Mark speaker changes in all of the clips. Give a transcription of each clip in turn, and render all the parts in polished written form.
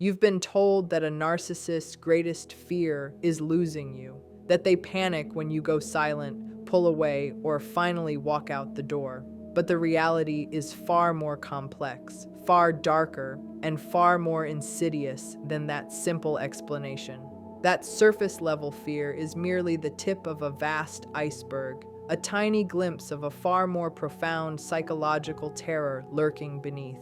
Speaker 1: You've been told that a narcissist's greatest fear is losing you, that they panic when you go silent, pull away, or finally walk out the door. But the reality is far more complex, far darker, and far more insidious than that simple explanation. That surface-level fear is merely the tip of a vast iceberg, a tiny glimpse of a far more profound psychological terror lurking beneath.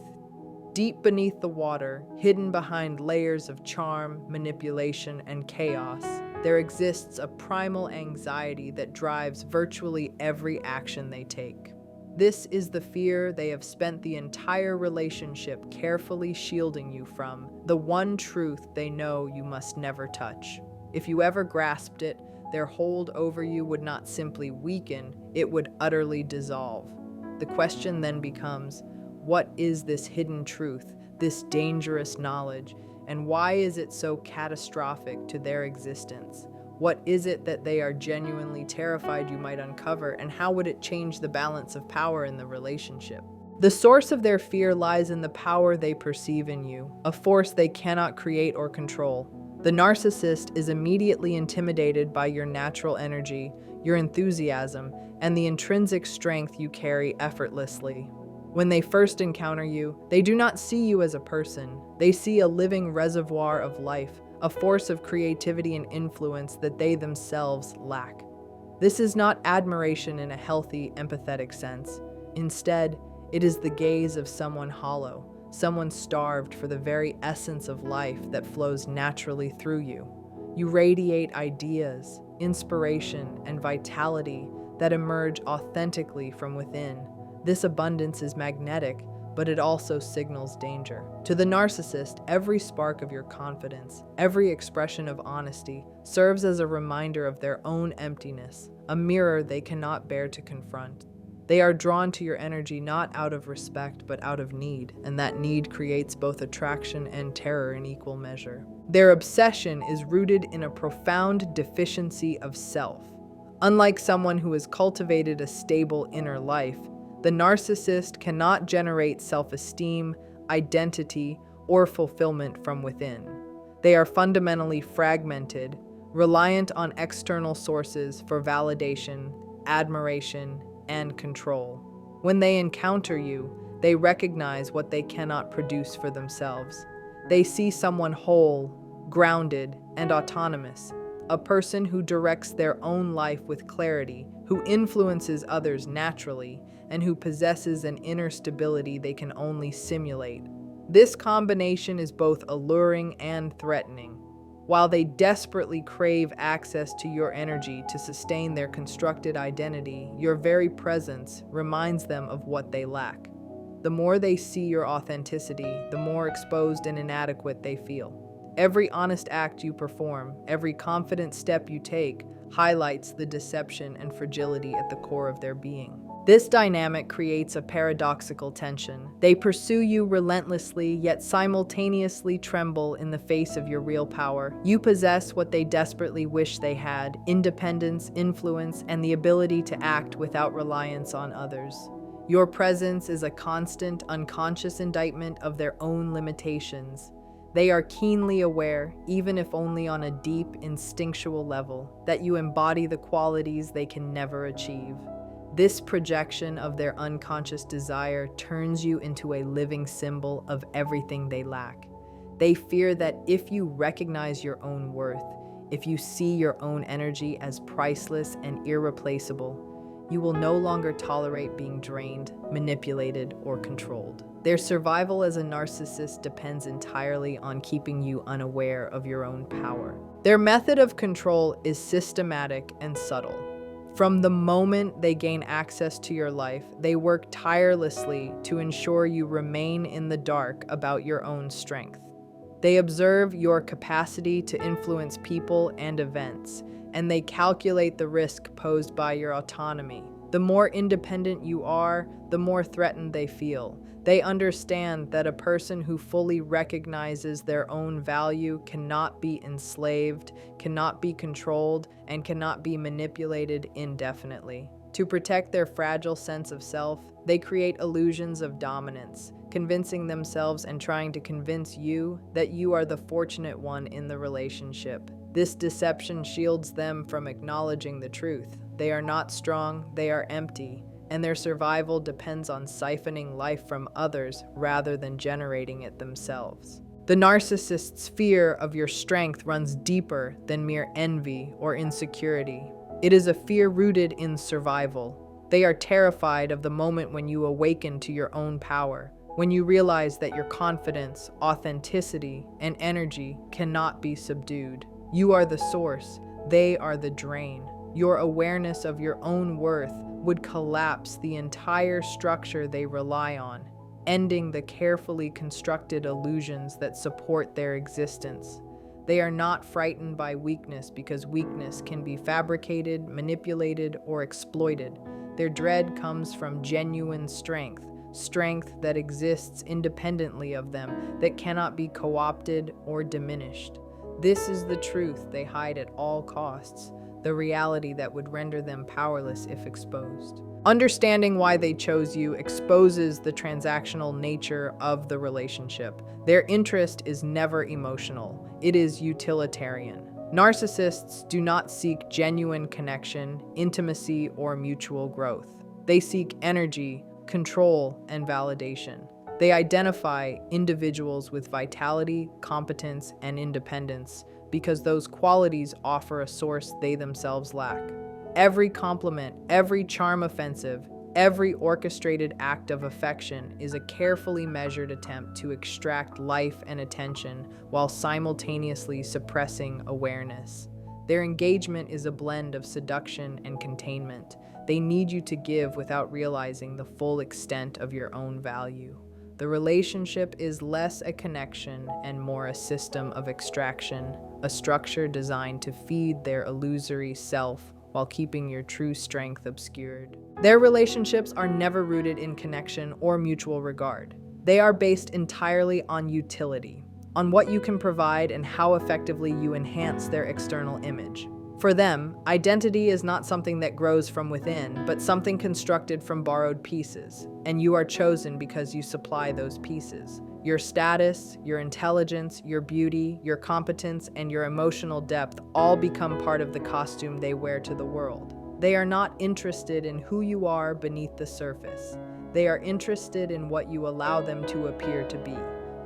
Speaker 1: Deep beneath the water, hidden behind layers of charm, manipulation, and chaos, there exists a primal anxiety that drives virtually every action they take. This is the fear they have spent the entire relationship carefully shielding you from, the one truth they know you must never touch. If you ever grasped it, their hold over you would not simply weaken, it would utterly dissolve. The question then becomes, what is this hidden truth, this dangerous knowledge, and why is it so catastrophic to their existence? What is it that they are genuinely terrified you might uncover, and how would it change the balance of power in the relationship? The source of their fear lies in the power they perceive in you, a force they cannot create or control. The narcissist is immediately intimidated by your natural energy, your enthusiasm, and the intrinsic strength you carry effortlessly. When they first encounter you, they do not see you as a person. They see a living reservoir of life, a force of creativity and influence that they themselves lack. This is not admiration in a healthy, empathetic sense. Instead, it is the gaze of someone hollow, someone starved for the very essence of life that flows naturally through you. You radiate ideas, inspiration, and vitality that emerge authentically from within. This abundance is magnetic, but it also signals danger. To the narcissist, every spark of your confidence, every expression of honesty, serves as a reminder of their own emptiness, a mirror they cannot bear to confront. They are drawn to your energy not out of respect, but out of need, and that need creates both attraction and terror in equal measure. Their obsession is rooted in a profound deficiency of self. Unlike someone who has cultivated a stable inner life, the narcissist cannot generate self-esteem, identity, or fulfillment from within. They are fundamentally fragmented, reliant on external sources for validation, admiration, and control. When they encounter you, they recognize what they cannot produce for themselves. They see someone whole, grounded, and autonomous, a person who directs their own life with clarity, who influences others naturally, and who possesses an inner stability they can only simulate. This combination is both alluring and threatening. While they desperately crave access to your energy to sustain their constructed identity, your very presence reminds them of what they lack. The more they see your authenticity, the more exposed and inadequate they feel. Every honest act you perform, every confident step you take, highlights the deception and fragility at the core of their being. This dynamic creates a paradoxical tension. They pursue you relentlessly, yet simultaneously tremble in the face of your real power. You possess what they desperately wish they had: independence, influence, and the ability to act without reliance on others. Your presence is a constant, unconscious indictment of their own limitations. They are keenly aware, even if only on a deep, instinctual level, that you embody the qualities they can never achieve. This projection of their unconscious desire turns you into a living symbol of everything they lack. They fear that if you recognize your own worth, if you see your own energy as priceless and irreplaceable, you will no longer tolerate being drained, manipulated, or controlled. Their survival as a narcissist depends entirely on keeping you unaware of your own power. Their method of control is systematic and subtle. From the moment they gain access to your life, they work tirelessly to ensure you remain in the dark about your own strength. They observe your capacity to influence people and events, and they calculate the risk posed by your autonomy. The more independent you are, the more threatened they feel. They understand that a person who fully recognizes their own value cannot be enslaved, cannot be controlled, and cannot be manipulated indefinitely. To protect their fragile sense of self, They create illusions of dominance, convincing themselves and trying to convince you that you are the fortunate one in the relationship. This deception shields them from acknowledging the truth. They are not strong, they are empty, and their survival depends on siphoning life from others rather than generating it themselves. The narcissist's fear of your strength runs deeper than mere envy or insecurity. It is a fear rooted in survival. They are terrified of the moment when you awaken to your own power, when you realize that your confidence, authenticity, and energy cannot be subdued. You are the source, they are the drain. Your awareness of your own worth would collapse the entire structure they rely on, ending the carefully constructed illusions that support their existence. They are not frightened by weakness because weakness can be fabricated, manipulated, or exploited. Their dread comes from genuine strength that exists independently of them, that cannot be co-opted or diminished. This is the truth they hide at all costs, the reality that would render them powerless if exposed. Understanding why they chose you exposes the transactional nature of the relationship. Their interest is never emotional, it is utilitarian. Narcissists do not seek genuine connection, intimacy, or mutual growth. They seek energy, control, and validation. They identify individuals with vitality, competence, and independence because those qualities offer a source they themselves lack. Every compliment, every charm offensive, every orchestrated act of affection is a carefully measured attempt to extract life and attention while simultaneously suppressing awareness. Their engagement is a blend of seduction and containment. They need you to give without realizing the full extent of your own value. The relationship is less a connection and more a system of extraction, a structure designed to feed their illusory self while keeping your true strength obscured. Their relationships are never rooted in connection or mutual regard. They are based entirely on utility, on what you can provide and how effectively you enhance their external image. For them, identity is not something that grows from within, but something constructed from borrowed pieces, and you are chosen because you supply those pieces. Your status, your intelligence, your beauty, your competence, and your emotional depth all become part of the costume they wear to the world. They are not interested in who you are beneath the surface. They are interested in what you allow them to appear to be.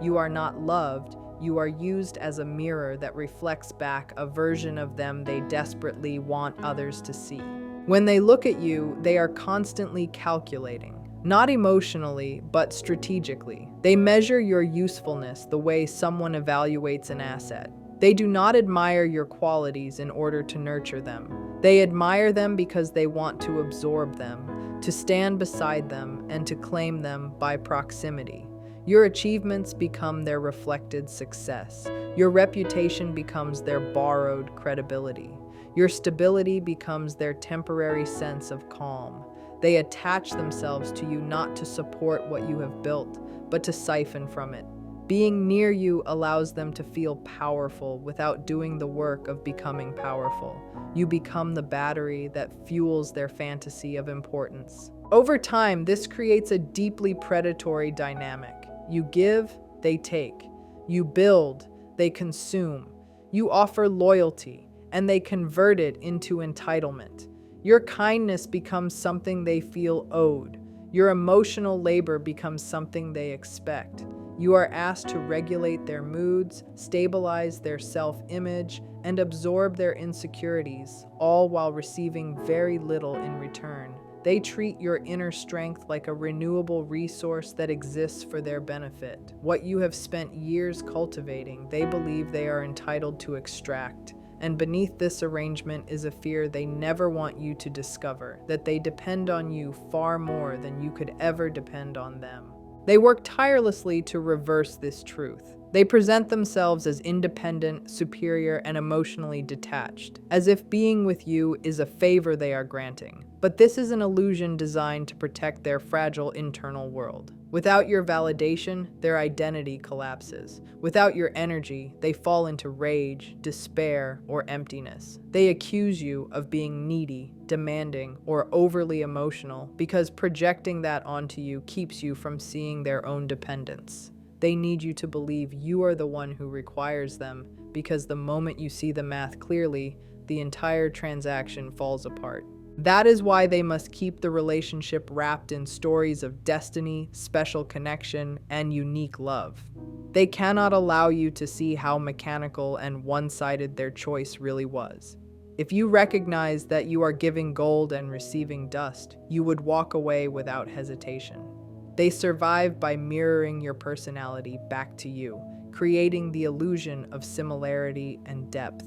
Speaker 1: You are not loved. You are used as a mirror that reflects back a version of them they desperately want others to see. When they look at you, they are constantly calculating. Not emotionally, but strategically. They measure your usefulness the way someone evaluates an asset. They do not admire your qualities in order to nurture them. They admire them because they want to absorb them, to stand beside them, and to claim them by proximity. Your achievements become their reflected success. Your reputation becomes their borrowed credibility. Your stability becomes their temporary sense of calm. They attach themselves to you not to support what you have built, but to siphon from it. Being near you allows them to feel powerful without doing the work of becoming powerful. You become the battery that fuels their fantasy of importance. Over time, this creates a deeply predatory dynamic. You give, they take. You build, they consume. You offer loyalty, and they convert it into entitlement. Your kindness becomes something they feel owed. Your emotional labor becomes something they expect. You are asked to regulate their moods, stabilize their self-image, and absorb their insecurities, all while receiving very little in return. They treat your inner strength like a renewable resource that exists for their benefit. What you have spent years cultivating, they believe they are entitled to extract. And beneath this arrangement is a fear they never want you to discover, that they depend on you far more than you could ever depend on them. They work tirelessly to reverse this truth. They present themselves as independent, superior, and emotionally detached, as if being with you is a favor they are granting. But this is an illusion designed to protect their fragile internal world. Without your validation, their identity collapses. Without your energy, they fall into rage, despair, or emptiness. They accuse you of being needy, demanding, or overly emotional because projecting that onto you keeps you from seeing their own dependence. They need you to believe you are the one who requires them, because the moment you see the math clearly, the entire transaction falls apart. That is why they must keep the relationship wrapped in stories of destiny, special connection, and unique love. They cannot allow you to see how mechanical and one-sided their choice really was. If you recognize that you are giving gold and receiving dust, you would walk away without hesitation. They survive by mirroring your personality back to you, creating the illusion of similarity and depth.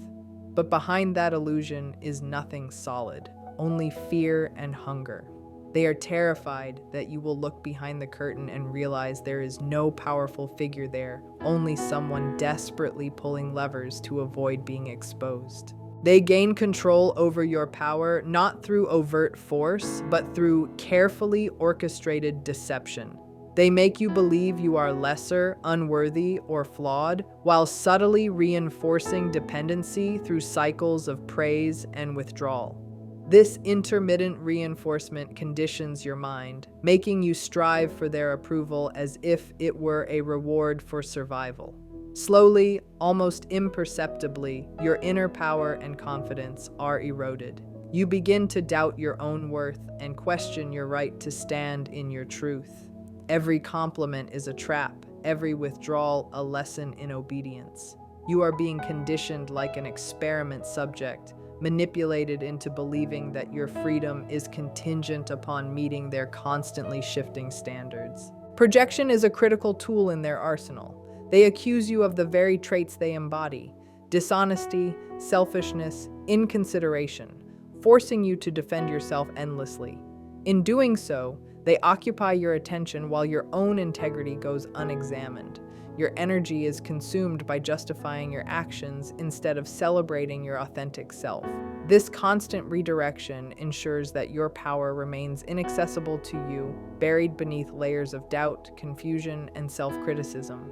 Speaker 1: But behind that illusion is nothing solid, only fear and hunger. They are terrified that you will look behind the curtain and realize there is no powerful figure there, only someone desperately pulling levers to avoid being exposed. They gain control over your power not through overt force, but through carefully orchestrated deception. They make you believe you are lesser, unworthy, or flawed, while subtly reinforcing dependency through cycles of praise and withdrawal. This intermittent reinforcement conditions your mind, making you strive for their approval as if it were a reward for survival. Slowly, almost imperceptibly, your inner power and confidence are eroded. You begin to doubt your own worth and question your right to stand in your truth. Every compliment is a trap, every withdrawal a lesson in obedience. You are being conditioned like an experiment subject, manipulated into believing that your freedom is contingent upon meeting their constantly shifting standards. Projection is a critical tool in their arsenal. They accuse you of the very traits they embody: dishonesty, selfishness, inconsideration, forcing you to defend yourself endlessly. In doing so, they occupy your attention while your own integrity goes unexamined. Your energy is consumed by justifying your actions instead of celebrating your authentic self. This constant redirection ensures that your power remains inaccessible to you, buried beneath layers of doubt, confusion, and self-criticism.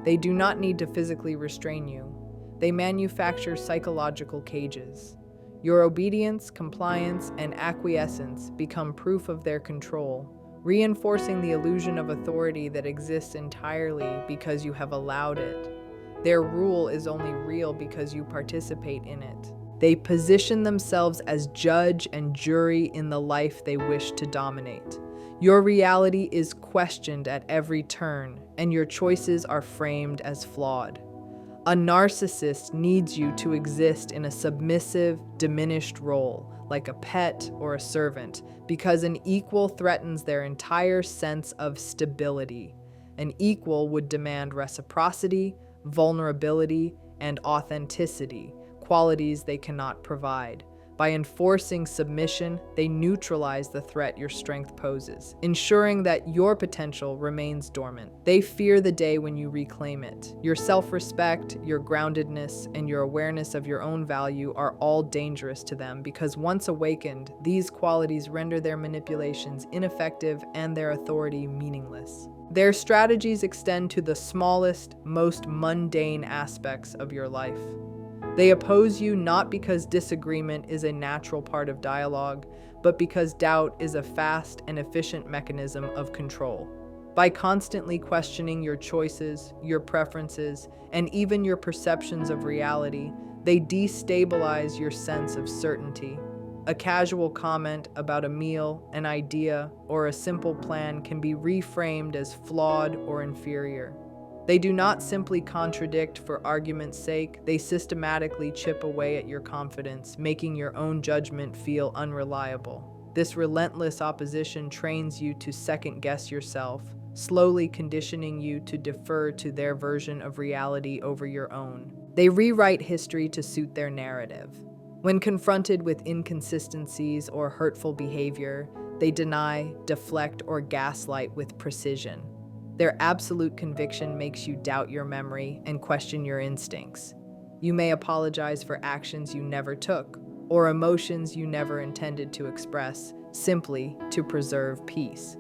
Speaker 1: They do not need to physically restrain you. They manufacture psychological cages. Your obedience, compliance, and acquiescence become proof of their control, reinforcing the illusion of authority that exists entirely because you have allowed it. Their rule is only real because you participate in it. They position themselves as judge and jury in the life they wish to dominate. Your reality is questioned at every turn, and your choices are framed as flawed. A narcissist needs you to exist in a submissive, diminished role, like a pet or a servant, because an equal threatens their entire sense of stability. An equal would demand reciprocity, vulnerability, and authenticity, qualities they cannot provide. By enforcing submission, they neutralize the threat your strength poses, ensuring that your potential remains dormant. They fear the day when you reclaim it. Your self-respect, your groundedness, and your awareness of your own value are all dangerous to them because once awakened, these qualities render their manipulations ineffective and their authority meaningless. Their strategies extend to the smallest, most mundane aspects of your life. They oppose you not because disagreement is a natural part of dialogue, but because doubt is a fast and efficient mechanism of control. By constantly questioning your choices, your preferences, and even your perceptions of reality, they destabilize your sense of certainty. A casual comment about a meal, an idea, or a simple plan can be reframed as flawed or inferior. They do not simply contradict for argument's sake, they systematically chip away at your confidence, making your own judgment feel unreliable. This relentless opposition trains you to second-guess yourself, slowly conditioning you to defer to their version of reality over your own. They rewrite history to suit their narrative. When confronted with inconsistencies or hurtful behavior, they deny, deflect, or gaslight with precision. Their absolute conviction makes you doubt your memory and question your instincts. You may apologize for actions you never took or emotions you never intended to express, simply to preserve peace.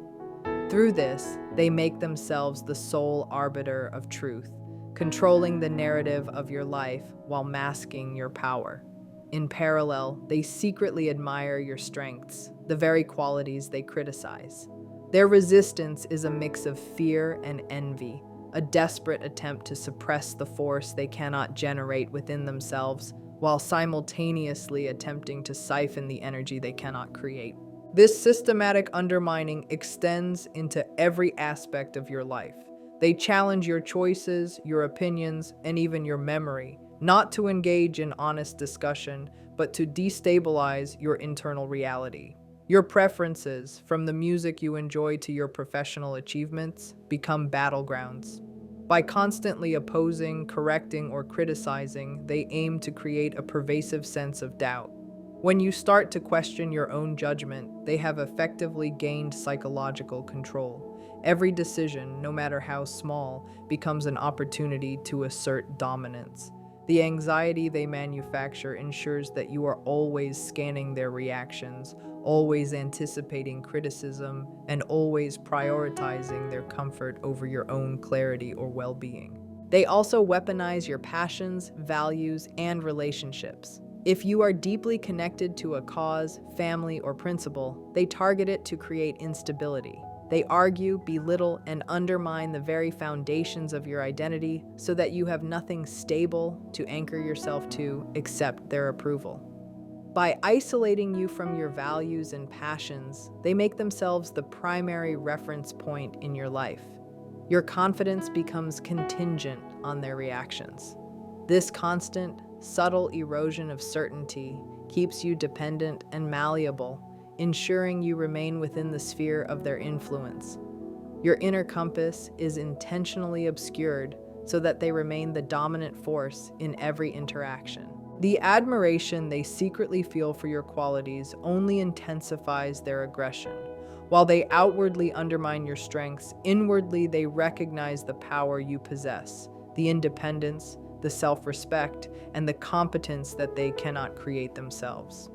Speaker 1: Through this, they make themselves the sole arbiter of truth, controlling the narrative of your life while masking your power. In parallel, they secretly admire your strengths, the very qualities they criticize. Their resistance is a mix of fear and envy, a desperate attempt to suppress the force they cannot generate within themselves, while simultaneously attempting to siphon the energy they cannot create. This systematic undermining extends into every aspect of your life. They challenge your choices, your opinions, and even your memory, not to engage in honest discussion, but to destabilize your internal reality. Your preferences, from the music you enjoy to your professional achievements, become battlegrounds. By constantly opposing, correcting, or criticizing, they aim to create a pervasive sense of doubt. When you start to question your own judgment, they have effectively gained psychological control. Every decision, no matter how small, becomes an opportunity to assert dominance. The anxiety they manufacture ensures that you are always scanning their reactions, always anticipating criticism, and always prioritizing their comfort over your own clarity or well-being. They also weaponize your passions, values, and relationships. If you are deeply connected to a cause, family, or principle, they target it to create instability. They argue, belittle, and undermine the very foundations of your identity so that you have nothing stable to anchor yourself to except their approval. By isolating you from your values and passions, they make themselves the primary reference point in your life. Your confidence becomes contingent on their reactions. This constant, subtle erosion of certainty keeps you dependent and malleable, ensuring you remain within the sphere of their influence. Your inner compass is intentionally obscured so that they remain the dominant force in every interaction. The admiration they secretly feel for your qualities only intensifies their aggression. While they outwardly undermine your strengths, inwardly they recognize the power you possess, the independence, the self-respect, and the competence that they cannot create themselves.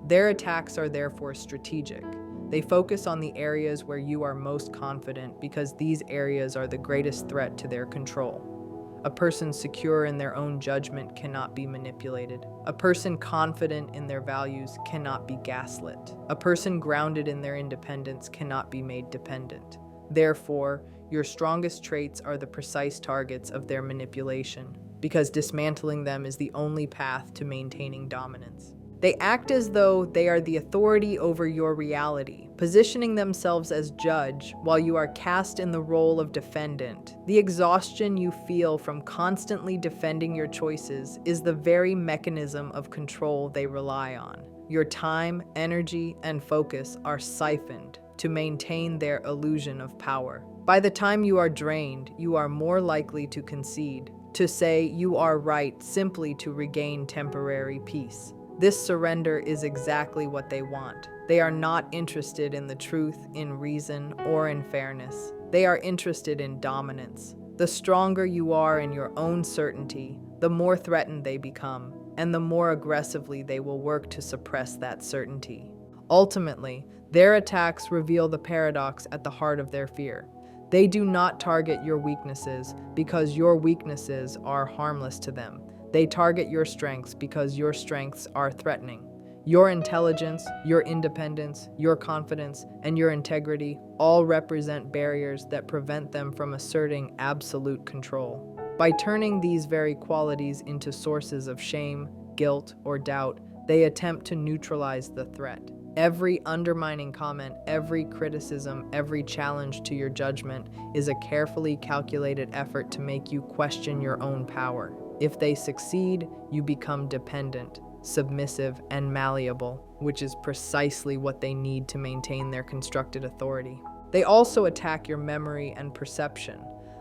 Speaker 1: Their attacks are therefore strategic. They focus on the areas where you are most confident because these areas are the greatest threat to their control. A person secure in their own judgment cannot be manipulated. A person confident in their values cannot be gaslit. A person grounded in their independence cannot be made dependent. Therefore, your strongest traits are the precise targets of their manipulation, because dismantling them is the only path to maintaining dominance. They act as though they are the authority over your reality, positioning themselves as judge while you are cast in the role of defendant. The exhaustion you feel from constantly defending your choices is the very mechanism of control they rely on. Your time, energy, and focus are siphoned to maintain their illusion of power. By the time you are drained, you are more likely to concede, to say you are right simply to regain temporary peace. This surrender is exactly what they want. They are not interested in the truth, in reason, or in fairness. They are interested in dominance. The stronger you are in your own certainty, the more threatened they become, and the more aggressively they will work to suppress that certainty. Ultimately, their attacks reveal the paradox at the heart of their fear. They do not target your weaknesses because your weaknesses are harmless to them. They target your strengths because your strengths are threatening. Your intelligence, your independence, your confidence, and your integrity all represent barriers that prevent them from asserting absolute control. By turning these very qualities into sources of shame, guilt, or doubt, they attempt to neutralize the threat. Every undermining comment, every criticism, every challenge to your judgment is a carefully calculated effort to make you question your own power. If they succeed, you become dependent, submissive, and malleable, which is precisely what they need to maintain their constructed authority. They also attack your memory and perception.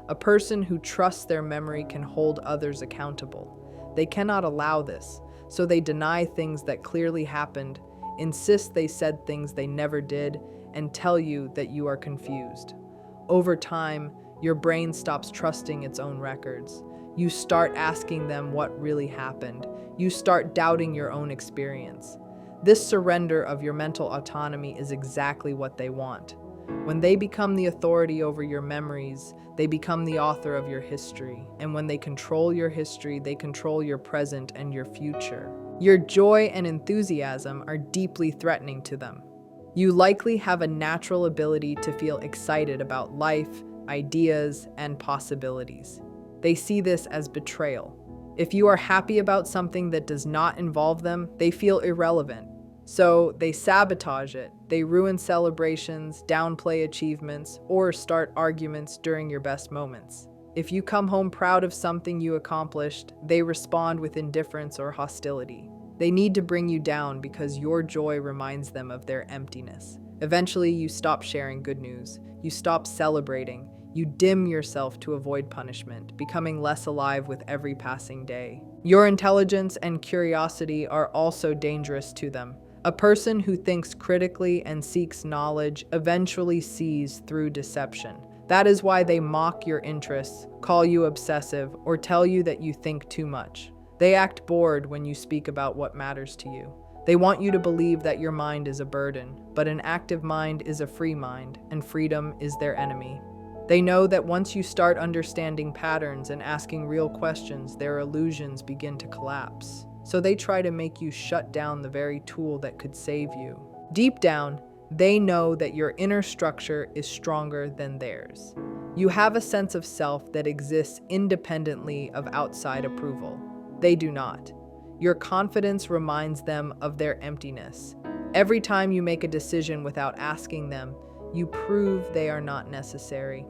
Speaker 1: A person who trusts their memory can hold others accountable. They cannot allow this, so they deny things that clearly happened, insist they said things they never did, and tell you that you are confused. Over time, your brain stops trusting its own records. You start asking them what really happened. You start doubting your own experience. This surrender of your mental autonomy is exactly what they want. When they become the authority over your memories, they become the author of your history. And when they control your history, they control your present and your future. Your joy and enthusiasm are deeply threatening to them. You likely have a natural ability to feel excited about life, ideas, and possibilities. They see this as betrayal. If you are happy about something that does not involve them, they feel irrelevant. So they sabotage it. They ruin celebrations, downplay achievements, or start arguments during your best moments. If you come home proud of something you accomplished, they respond with indifference or hostility. They need to bring you down because your joy reminds them of their emptiness. Eventually, you stop sharing good news. You stop celebrating. You dim yourself to avoid punishment, becoming less alive with every passing day. Your intelligence and curiosity are also dangerous to them. A person who thinks critically and seeks knowledge eventually sees through deception. That is why they mock your interests, call you obsessive, or tell you that you think too much. They act bored when you speak about what matters to you. They want you to believe that your mind is a burden, but an active mind is a free mind, and freedom is their enemy. They know that once you start understanding patterns and asking real questions, their illusions begin to collapse. So they try to make you shut down the very tool that could save you. Deep down, they know that your inner structure is stronger than theirs. You have a sense of self that exists independently of outside approval. They do not. Your confidence reminds them of their emptiness. Every time you make a decision without asking them, you prove they are not necessary.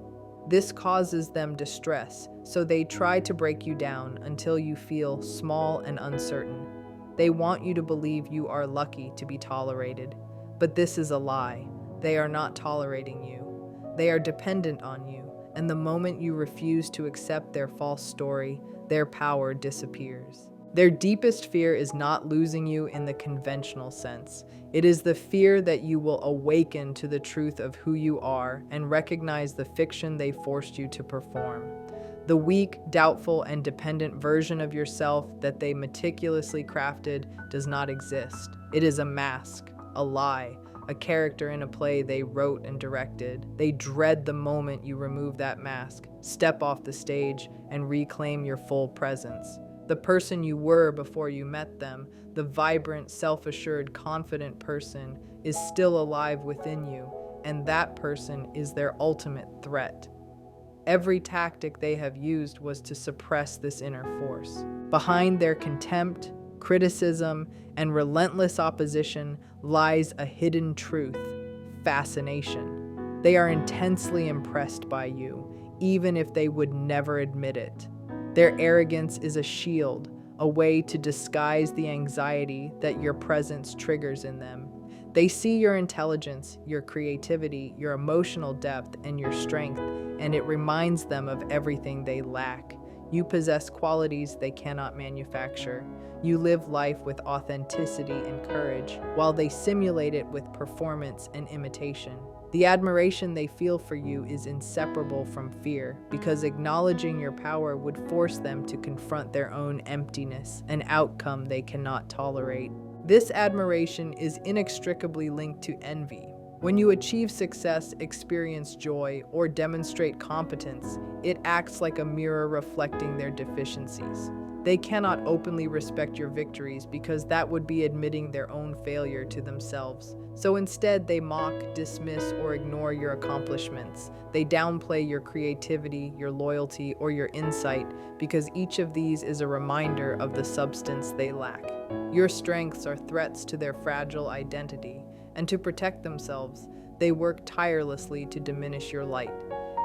Speaker 1: This causes them distress, so they try to break you down until you feel small and uncertain. They want you to believe you are lucky to be tolerated. But this is a lie. They are not tolerating you. They are dependent on you, and the moment you refuse to accept their false story, their power disappears. Their deepest fear is not losing you in the conventional sense. It is the fear that you will awaken to the truth of who you are and recognize the fiction they forced you to perform. The weak, doubtful, and dependent version of yourself that they meticulously crafted does not exist. It is a mask, a lie, a character in a play they wrote and directed. They dread the moment you remove that mask, step off the stage, and reclaim your full presence. The person you were before you met them, the vibrant, self-assured, confident person, is still alive within you, and that person is their ultimate threat. Every tactic they have used was to suppress this inner force. Behind their contempt, criticism, and relentless opposition lies a hidden truth: fascination. They are intensely impressed by you, even if they would never admit it. Their arrogance is a shield, a way to disguise the anxiety that your presence triggers in them. They see your intelligence, your creativity, your emotional depth, and your strength, and it reminds them of everything they lack. You possess qualities they cannot manufacture. You live life with authenticity and courage, while they simulate it with performance and imitation. The admiration they feel for you is inseparable from fear, because acknowledging your power would force them to confront their own emptiness, an outcome they cannot tolerate. This admiration is inextricably linked to envy. When you achieve success, experience joy, or demonstrate competence, it acts like a mirror reflecting their deficiencies. They cannot openly respect your victories because that would be admitting their own failure to themselves. So instead, they mock, dismiss, or ignore your accomplishments. They downplay your creativity, your loyalty, or your insight because each of these is a reminder of the substance they lack. Your strengths are threats to their fragile identity, and to protect themselves, they work tirelessly to diminish your light.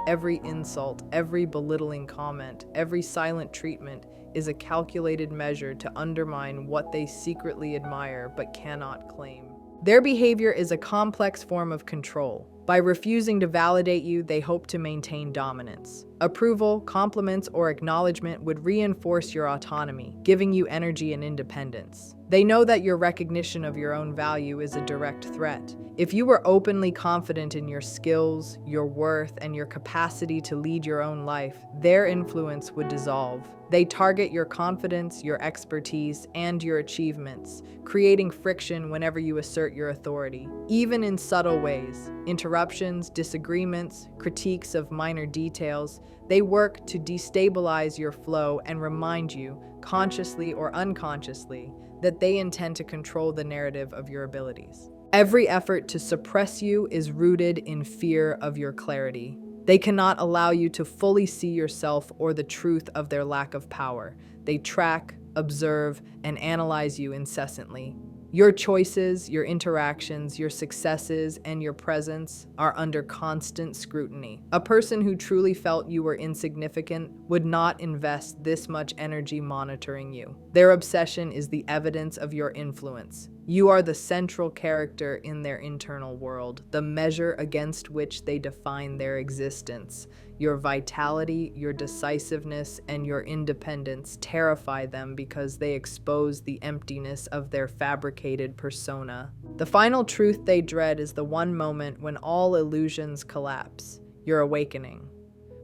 Speaker 1: Every insult, every belittling comment, every silent treatment is a calculated measure to undermine what they secretly admire but cannot claim. Their behavior is a complex form of control. By refusing to validate you, they hope to maintain dominance. Approval, compliments, or acknowledgement would reinforce your autonomy, giving you energy and independence. They know that your recognition of your own value is a direct threat. If you were openly confident in your skills, your worth, and your capacity to lead your own life, their influence would dissolve. They target your confidence, your expertise, and your achievements, creating friction whenever you assert your authority. Even in subtle ways, interruptions, disagreements, critiques of minor details, they work to destabilize your flow and remind you, consciously or unconsciously, that they intend to control the narrative of your abilities. Every effort to suppress you is rooted in fear of your clarity. They cannot allow you to fully see yourself or the truth of their lack of power. They track, observe, and analyze you incessantly. Your choices, your interactions, your successes, and your presence are under constant scrutiny. A person who truly felt you were insignificant would not invest this much energy monitoring you. Their obsession is the evidence of your influence. You are the central character in their internal world, the measure against which they define their existence. Your vitality, your decisiveness, and your independence terrify them because they expose the emptiness of their fabricated persona. The final truth they dread is the one moment when all illusions collapse, your awakening.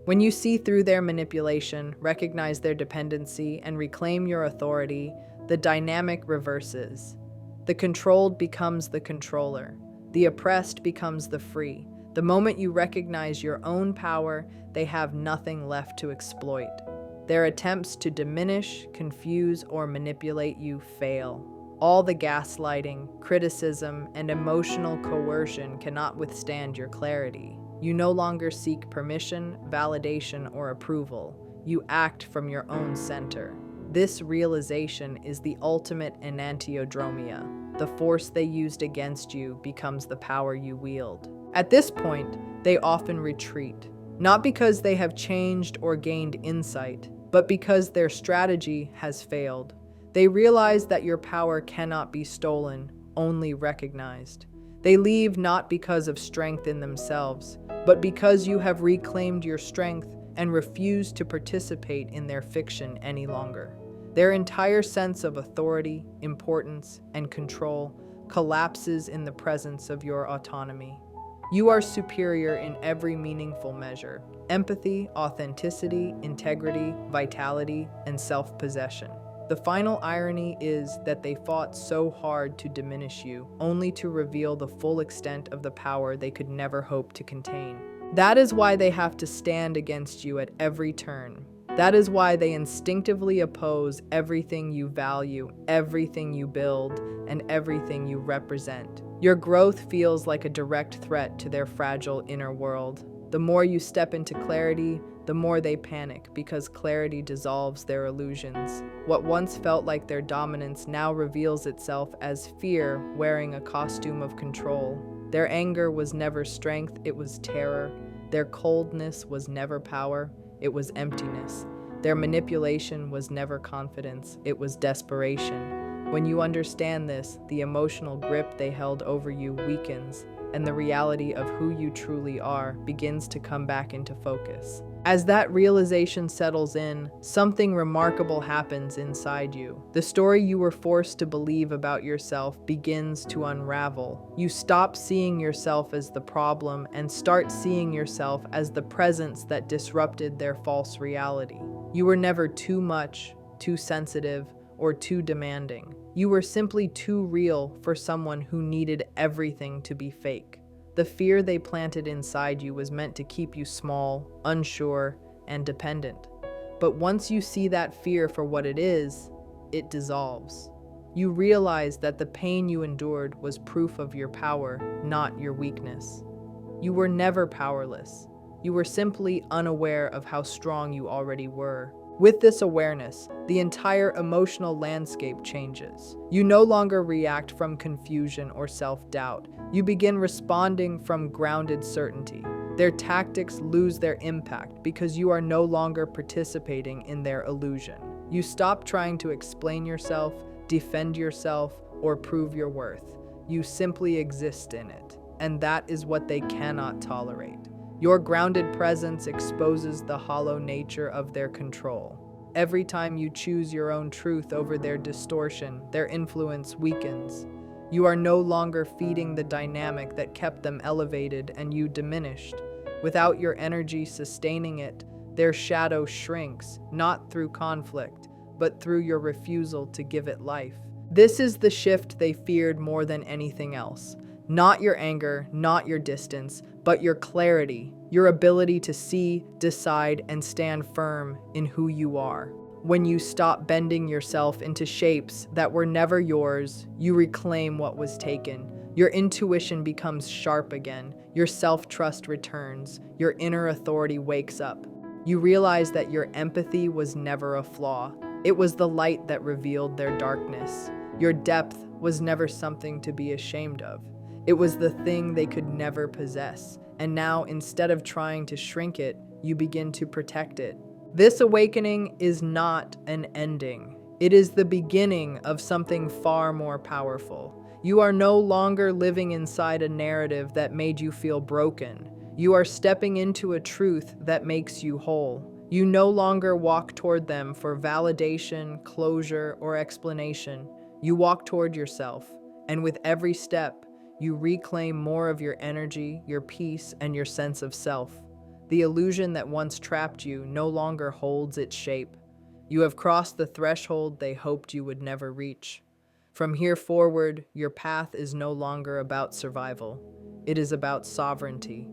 Speaker 1: When you see through their manipulation, recognize their dependency, and reclaim your authority, the dynamic reverses. The controlled becomes the controller. The oppressed becomes the free. The moment you recognize your own power, they have nothing left to exploit. Their attempts to diminish, confuse, or manipulate you fail. All the gaslighting, criticism, and emotional coercion cannot withstand your clarity. You no longer seek permission, validation, or approval. You act from your own center. This realization is the ultimate enantiodromia. The force they used against you becomes the power you wield. At this point, they often retreat, not because they have changed or gained insight, but because their strategy has failed. They realize that your power cannot be stolen, only recognized. They leave not because of strength in themselves, but because you have reclaimed your strength and refuse to participate in their fiction any longer. Their entire sense of authority, importance, and control collapses in the presence of your autonomy. You are superior in every meaningful measure: empathy, authenticity, integrity, vitality, and self-possession. The final irony is that they fought so hard to diminish you, only to reveal the full extent of the power they could never hope to contain. That is why they have to stand against you at every turn. That is why they instinctively oppose everything you value, everything you build, and everything you represent. Your growth feels like a direct threat to their fragile inner world. The more you step into clarity, the more they panic, because clarity dissolves their illusions. What once felt like their dominance now reveals itself as fear wearing a costume of control. Their anger was never strength, it was terror. Their coldness was never power, it was emptiness. Their manipulation was never confidence, it was desperation. When you understand this, the emotional grip they held over you weakens, and the reality of who you truly are begins to come back into focus. As that realization settles in, something remarkable happens inside you. The story you were forced to believe about yourself begins to unravel. You stop seeing yourself as the problem and start seeing yourself as the presence that disrupted their false reality. You were never too much, too sensitive, or too demanding. You were simply too real for someone who needed everything to be fake. The fear they planted inside you was meant to keep you small, unsure, and dependent. But once you see that fear for what it is, it dissolves. You realize that the pain you endured was proof of your power, not your weakness. You were never powerless. You were simply unaware of how strong you already were. With this awareness, the entire emotional landscape changes. You no longer react from confusion or self-doubt. You begin responding from grounded certainty. Their tactics lose their impact because you are no longer participating in their illusion. You stop trying to explain yourself, defend yourself, or prove your worth. You simply exist in it. and that is what they cannot tolerate. Your grounded presence exposes the hollow nature of their control. Every time you choose your own truth over their distortion, their influence weakens. You are no longer feeding the dynamic that kept them elevated and you diminished. Without your energy sustaining it, their shadow shrinks, not through conflict, but through your refusal to give it life. This is the shift they feared more than anything else. Not your anger, not your distance, but your clarity, your ability to see, decide, and stand firm in who you are. When you stop bending yourself into shapes that were never yours, you reclaim what was taken. Your intuition becomes sharp again, your self-trust returns, your inner authority wakes up. You realize that your empathy was never a flaw. It was the light that revealed their darkness. Your depth was never something to be ashamed of. It was the thing they could never possess. And now, instead of trying to shrink it, you begin to protect it. This awakening is not an ending. It is the beginning of something far more powerful. You are no longer living inside a narrative that made you feel broken. You are stepping into a truth that makes you whole. You no longer walk toward them for validation, closure, or explanation. You walk toward yourself, and with every step, you reclaim more of your energy, your peace, and your sense of self. The illusion that once trapped you no longer holds its shape. You have crossed the threshold they hoped you would never reach. From here forward, your path is no longer about survival. It is about sovereignty.